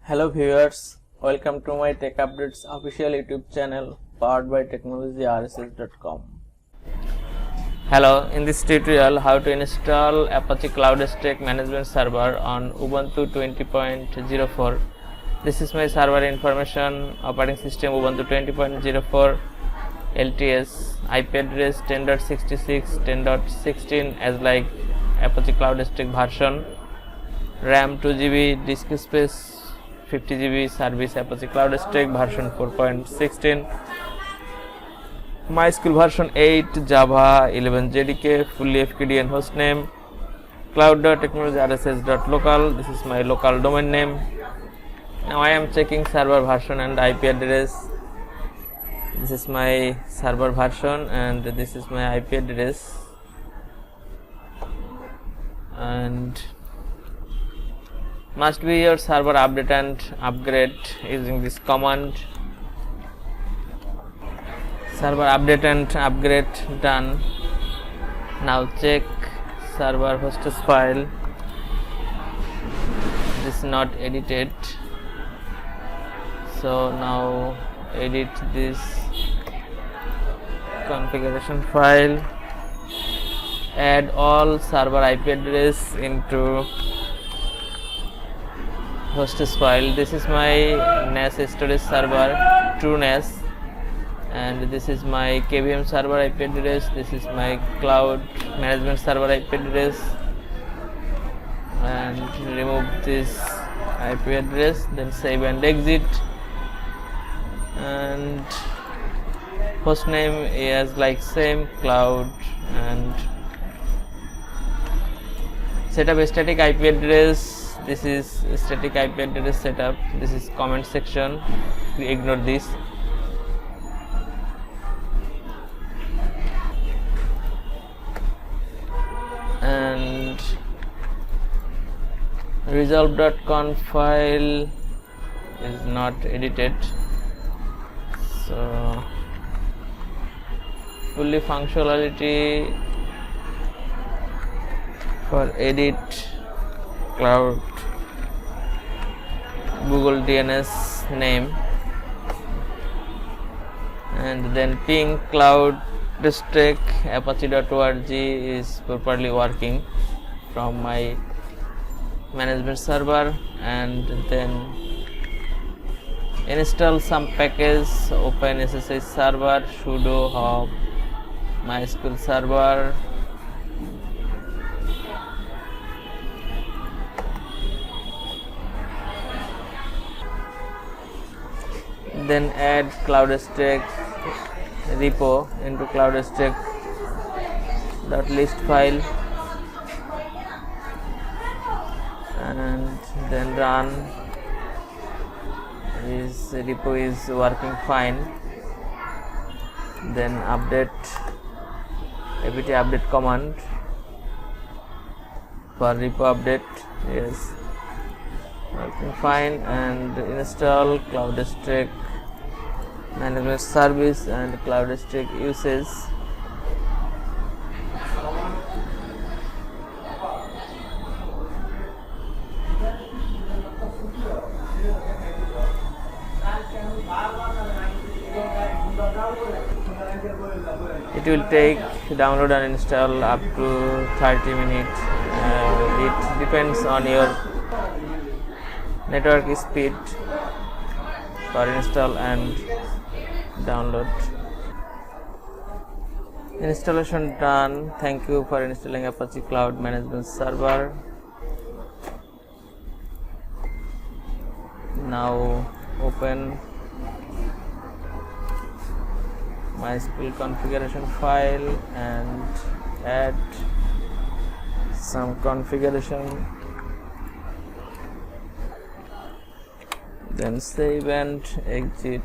Hello viewers, welcome to my Tech Updates official YouTube channel powered by technologyrss.com. Hello, in this tutorial how to install Apache CloudStack management server on Ubuntu 20.04. This is my server information, operating system Ubuntu 20.04, LTS, IP address 10.66, 10.16 as like Apache CloudStack version, RAM 2GB, disk space 50GB, service Apache CloudStack version 4.16, MySQL version 8, Java 11 JDK, fully FQDN hostname, cloud.technologyrss.local. This is my local domain name. Now I am checking server version and IP address. This is my server version and this is my IP address, and must be your server update and upgrade using this command. Server update and upgrade done. Now check server hostess file. This is not edited, so now edit this configuration file, add all server IP address into hostess file. This is my NAS storage server TrueNAS, and this is my KVM server IP address. This is my cloud management server IP address, and remove this IP address, then save and exit, and hostname is like same cloud, and set up a static IP address. This is static IP address setup. This is comment section, we ignore this. And resolve.conf file is not edited, so fully functionality for edit cloud Google DNS name, and then ping CloudStack apache.org is properly working from my management server, and then install some package, open SSH server, sudo hop MySQL server, then add CloudStack repo into CloudStack.list file, and then run. This repo is working fine. Then update apt-get command for repo update. Yes, working fine. And install CloudStack management service and CloudStack usage. It will take download and install up to 30 minutes. It depends on your network speed for install and download. Installation done. Thank you for installing Apache Cloud Management Server. Now open MySQL configuration file and add some configuration, then save and exit,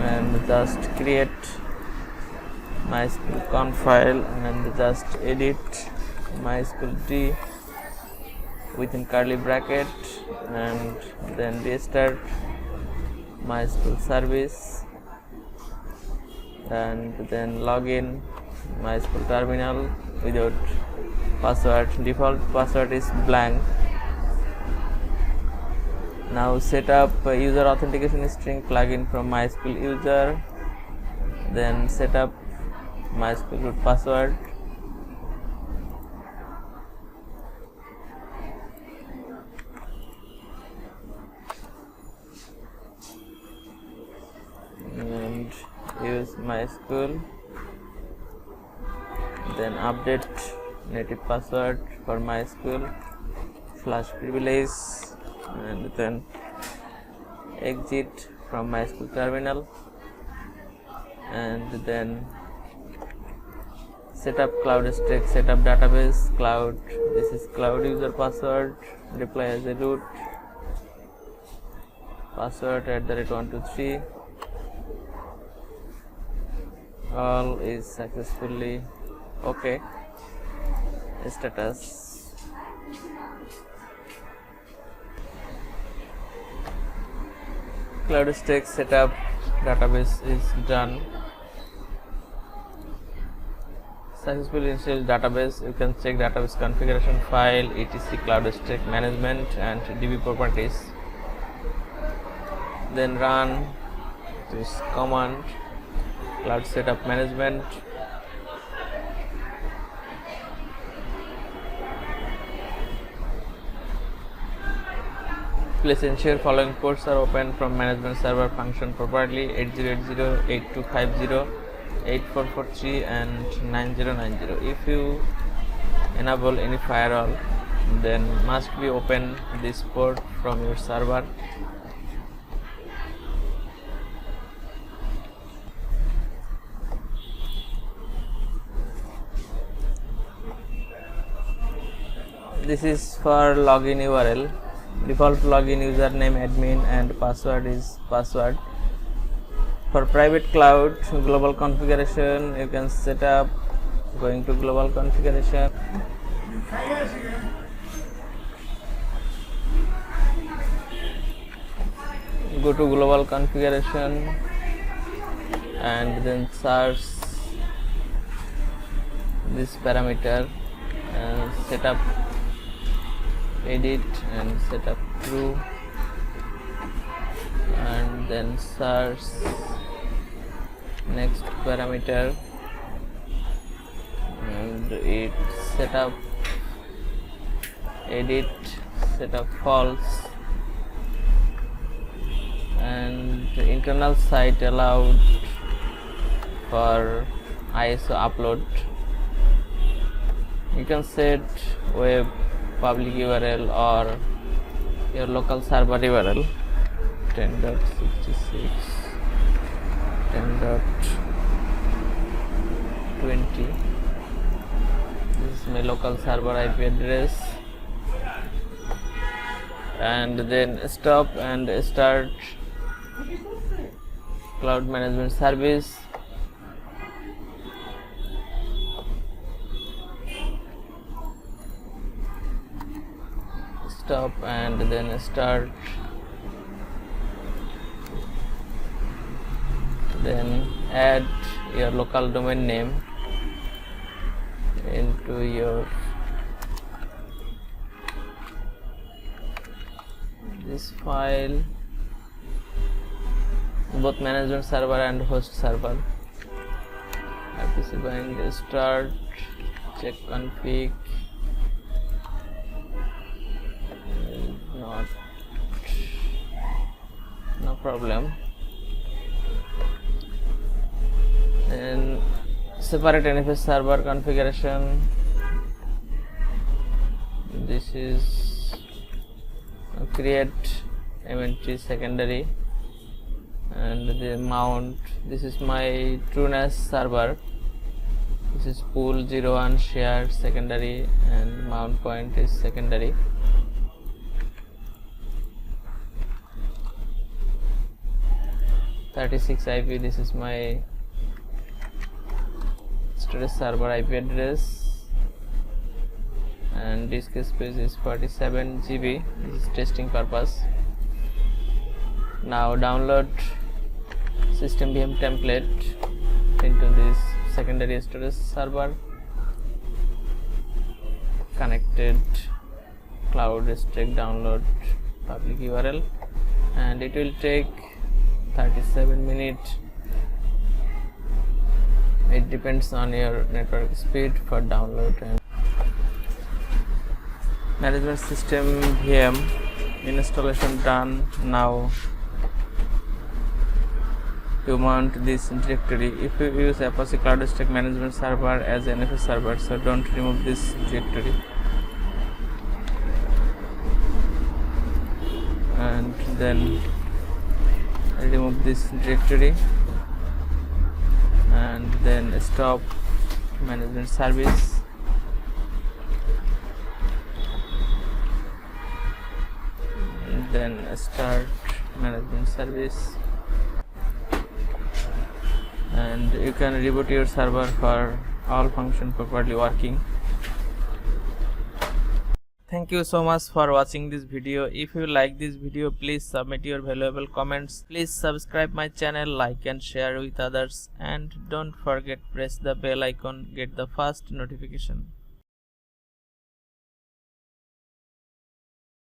and just create MySQL conf file and just edit MySQL D within curly bracket, and then restart MySQL service, and then log in MySQL terminal, without password. Default password is blank. Now set up user authentication string plugin from MySQL user, then set up MySQL root password. And use MySQL, then update native password for MySQL /privilege, and then exit from MySQL terminal, and then set up CloudStack, set up database cloud. This is cloud user password, deploy as a root password @123. All is successfully okay. Status. CloudStack setup database is done. Successfully installed database. You can check database configuration file, etc, CloudStack management, and DB properties. Then run this command, cloud setup management. Please ensure following ports are open from management server function properly: 8080, 8250, 8443 and 9090. If you enable any firewall, then must be open this port from your server. This is for login URL. Default login username admin and password is password. For private cloud global configuration, you can set up going to global configuration. Go to global configuration and then search this parameter and set up edit and set up true, and then search next parameter and it set up edit, set up false, and internal site allowed for ISO upload. You can set web public URL or your local server URL 10.66 10.20. This is my local server IP address, and then stop and start cloud management service. Stop and then start, then add your local domain name into your this file, both management server and host server. RPC bind start, check config, no problem. And separate NFS server configuration. This is create inventory secondary, and the mount. This is my TrueNAS server. This is pool 01 shared secondary, and mount point is secondary. .36 IP. This is my storage server IP address, and disk space is 47 GB. This is testing purpose. Now download system VM template into this secondary storage server. connected CloudStack download public URL, and it will take 37 minutes. It depends on your network speed for download. And management system VM installation done. Now you mount this directory. If you use Apache CloudStack management server as an NFS server, so don't remove this directory. And then remove this directory, and then stop management service. And then start management service, and you can reboot your server for all function properly working. Thank you so much for watching this video. If you like this video, please submit your valuable comments. Please subscribe my channel, like and share with others, and don't forget press the bell icon, get the first notification.